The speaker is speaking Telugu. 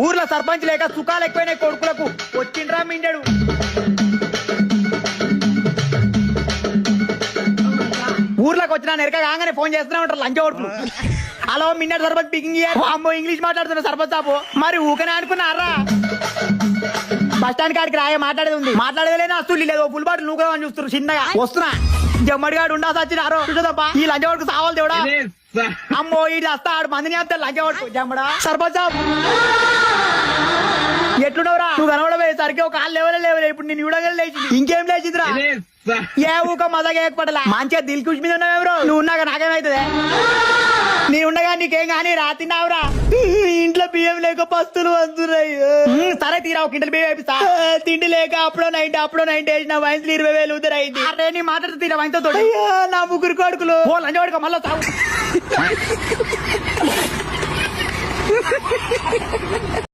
ఊర్లో సర్పంచ్ లేక సుఖాలు ఎక్కువైనాయి కొడుకులకు. వచ్చిండ్రా మిండెడు. ఊర్లోకి వచ్చినా నెరక కాగానే ఫోన్ చేస్తూనే ఉంటారు లంచ కొడుకులు. హలో మిన్నెడు సర్పంచ్ పికింగ్ అమ్మో ఇంగ్లీష్ మాట్లాడుతున్నా సర్పంచ్ సాబు. మరి ఊకనే అనుకున్నారా? బస్ స్టాండ్ కాడికి రాయ మాట్లాడేది ఉంది. మాట్లాడేది అసలు లేదు. ఫుల్ బాటిల్ నువ్వు అని చూస్తున్నారు చిన్నగా. వస్తున్నా జమ్మడిగాడు ఉండా సచ్చినారో చూడదబ్బా. ఈ లంచ కొడుకు సావాలి దేవుడా. అమ్మో ఇట్లా వస్తా ఆడు మందిని వస్తే లంచ కొడుకు జమ్మడా. సర్పంచ్ సాబ్ ఎట్లున్నావురా? నువ్వు కనబడబోయేసరికి ఒక కాళ్ళు లేవలే. ఇప్పుడు నేను చూడగల లేచి ఇంకేం లేచిదిరా? ఏ ఊక మజాగా ఏర్పడలా. మంచిగా దిల్ ఖుషి మీద ఉన్నావు. నువ్వు ఉన్నాక నాకేమైతుంది? నేను ఉండగా నీకేం కానీ తిన్నావురా? ఇంట్లో బియ్యం లేక పస్తులు వస్తున్నాయి. సరే తీరా ఒక ఇంట్లో బియ్యం వేపిస్తా. తిండి లేక అప్పుడో 90 వేసిన వయసులు 20,000 ఉదరైంది. అరే నీ మాట్లాడుతూ తీరా వయసుతో తోడు. నా ముగ్గురు కొడుకులు లంచ కొడుకు మళ్ళా తాగు.